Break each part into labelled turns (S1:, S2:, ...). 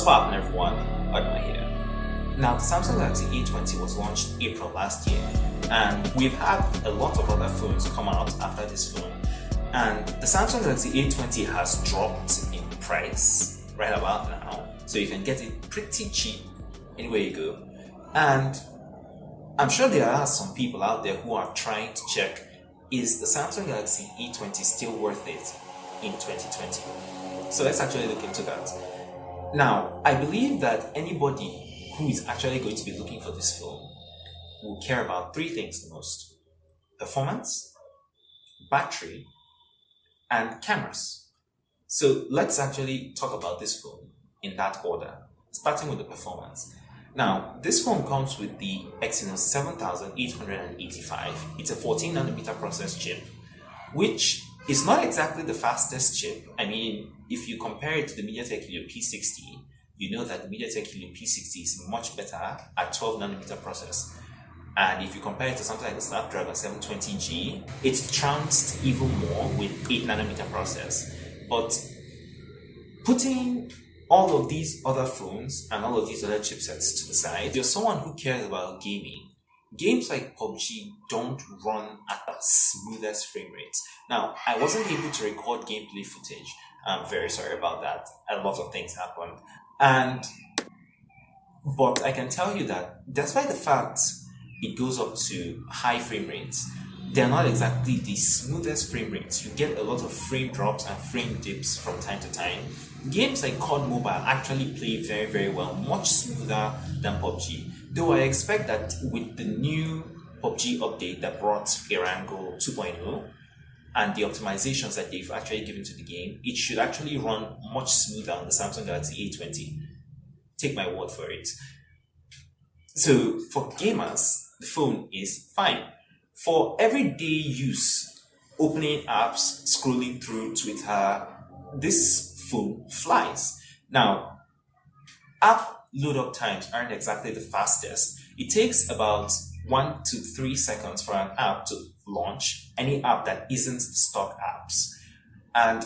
S1: happening, everyone? Adma here. Now, the Samsung Galaxy A20 was launched April last year, and we've had a lot of other phones come out after this phone. And the Samsung Galaxy A20 has dropped in price right about now, so you can get it pretty cheap anywhere you go. And I'm sure there are some people out there who are trying to check, is the Samsung Galaxy A20 still worth it in 2020? So let's actually look into that. Now, I believe that anybody who is actually going to be looking for this phone will care about three things the most: performance, battery, and cameras. So let's actually talk about this phone in that order, starting with the performance. Now, this phone comes with the Exynos 7885. It's a 14nm process chip, which is not exactly the fastest chip. I mean, if you compare it to the MediaTek Helio P60, you know that the MediaTek Helio P60 is much better at 12nm process. And if you compare it to something like the Snapdragon 720G, it's trounced even more with 8nm process. But putting all of these other phones and all of these other chipsets to the side, if you're someone who cares about gaming, games like PUBG don't run at the smoothest frame rates. Now, I wasn't able to record gameplay footage. I'm very sorry about that. A lot of things happened. But I can tell you that despite the fact it goes up to high frame rates, they're not exactly the smoothest frame rates. You get a lot of frame drops and frame dips from time to time. Games like COD Mobile actually play very, very well, much smoother than PUBG. Though I expect that with the new PUBG update that brought Irango 2.0 and the optimizations that they've actually given to the game, it should actually run much smoother on the Samsung Galaxy A20. Take my word for it. So for gamers, the phone is fine. For everyday use, opening apps, scrolling through Twitter, this phone flies. Now, app load up times aren't exactly the fastest. It takes about 1 to 3 seconds for an app to launch, any app that isn't stock apps. And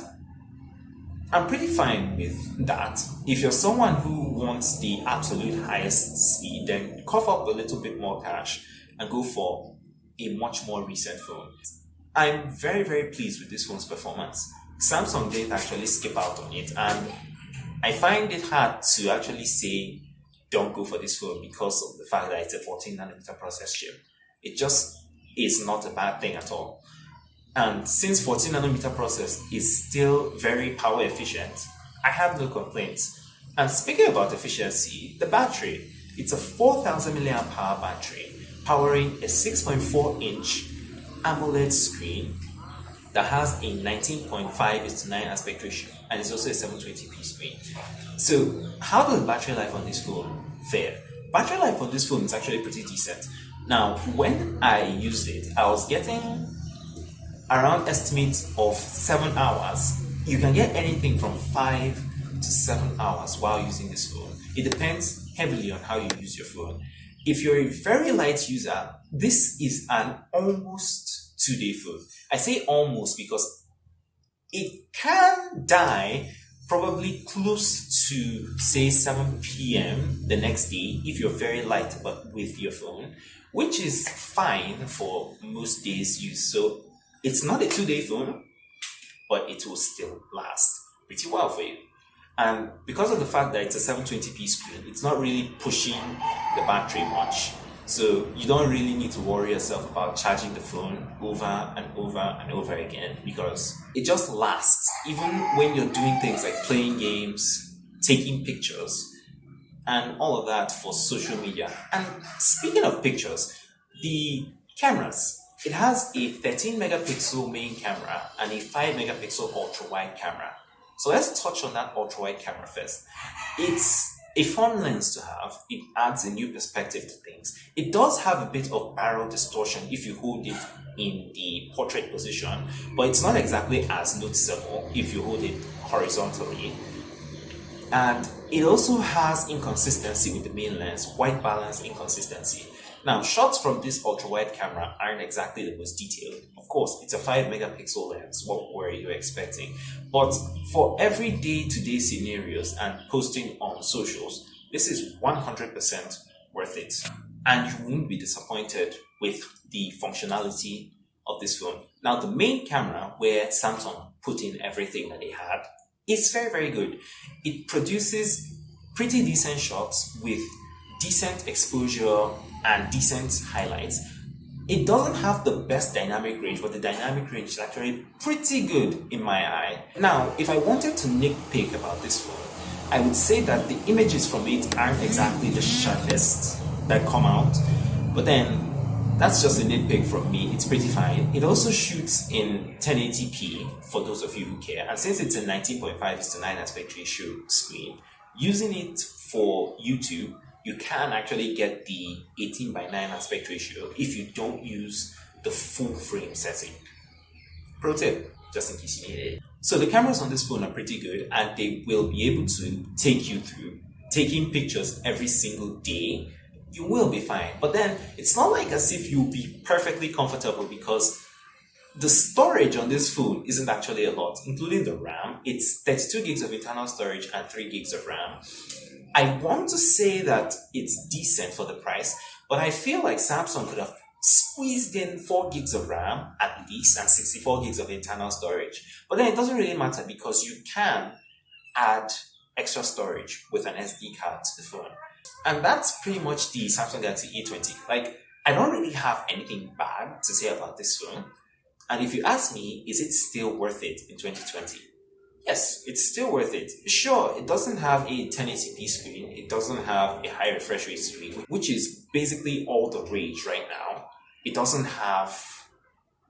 S1: I'm pretty fine with that. If you're someone who wants the absolute highest speed, then cough up a little bit more cash and go for a much more recent phone. I'm very, very pleased with this phone's performance. Samsung didn't actually skip out on it, and I find it hard to actually say don't go for this phone because of the fact that it's a 14nm process chip. It just is not a bad thing at all. And since 14nm process is still very power efficient, I have no complaints. And speaking about efficiency, the battery, it's a 4000 mAh battery powering a 6.4-inch AMOLED screen that has a 19.5:9 aspect ratio, and it's also a 720p screen. So how does battery life on this phone fare? Battery life on this phone is actually pretty decent. Now, when I used it, I was getting around estimates of 7 hours. You can get anything from 5 to 7 hours while using this phone. It depends heavily on how you use your phone. If you're a very light user, this is an almost 2-day phone. I say almost because it can die probably close to, say, 7 p.m. the next day if you're very light with your phone, which is fine for most days' use. So it's not a 2-day phone, but it will still last pretty well for you. And because of the fact that it's a 720p screen, it's not really pushing the battery much. So you don't really need to worry yourself about charging the phone over and over and over again, because it just lasts, even when you're doing things like playing games, taking pictures, and all of that for social media. And speaking of pictures, the cameras, it has a 13 megapixel main camera and a 5 megapixel ultra wide camera. So let's touch on that ultra wide camera first. It's a fun lens to have. It adds a new perspective to things. It does have a bit of barrel distortion if you hold it in the portrait position, but it's not exactly as noticeable if you hold it horizontally. And it also has inconsistency with the main lens, white balance inconsistency. Now, shots from this ultra-wide camera aren't exactly the most detailed. Of course, it's a 5 megapixel lens. What were you expecting? But for everyday to-day scenarios and posting on socials, this is 100% worth it. And you won't be disappointed with the functionality of this phone. Now, the main camera, where Samsung put in everything that they had, is very, very good. It produces pretty decent shots with decent exposure and decent highlights. It doesn't have the best dynamic range, but the dynamic range is actually pretty good in my eye. Now, if I wanted to nitpick about this phone, I would say that the images from it aren't exactly the sharpest that come out, but then that's just a nitpick from me. It's pretty fine. It also shoots in 1080p for those of you who care, and since it's a 19.5:9 aspect ratio screen, using it for YouTube, you can actually get the 18:9 aspect ratio if you don't use the full frame setting. Pro tip, just in case you need it. So the cameras on this phone are pretty good, and they will be able to take you through taking pictures every single day. You will be fine. But then it's not like as if you'll be perfectly comfortable, because the storage on this phone isn't actually a lot, including the RAM. It's 32 gigs of internal storage and 3 gigs of RAM. I want to say that it's decent for the price, but I feel like Samsung could have squeezed in 4 gigs of RAM at least and 64 gigs of internal storage. But then it doesn't really matter, because you can add extra storage with an SD card to the phone. And that's pretty much the Samsung Galaxy A20. Like, I don't really have anything bad to say about this phone. And if you ask me, is it still worth it in 2020? Yes, it's still worth it. Sure, it doesn't have a 1080p screen. It doesn't have a high refresh rate screen, which is basically all the rage right now. It doesn't have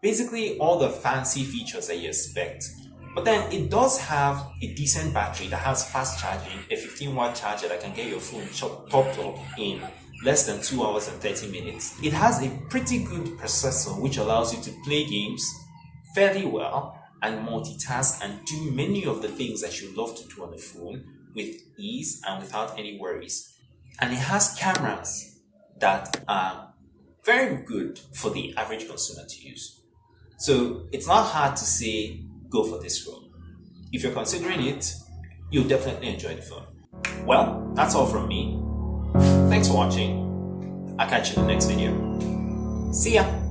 S1: basically all the fancy features that you expect. But then it does have a decent battery that has fast charging, a 15-watt charger that can get your phone topped up in less than 2 hours and 30 minutes. It has a pretty good processor which allows you to play games fairly well and multitask and do many of the things that you love to do on the phone with ease and without any worries. And it has cameras that are very good for the average consumer to use. So it's not hard to say go for this phone. If you're considering it, you'll definitely enjoy the phone. Well, that's all from me. Thanks for watching. I'll catch you in the next video. See ya!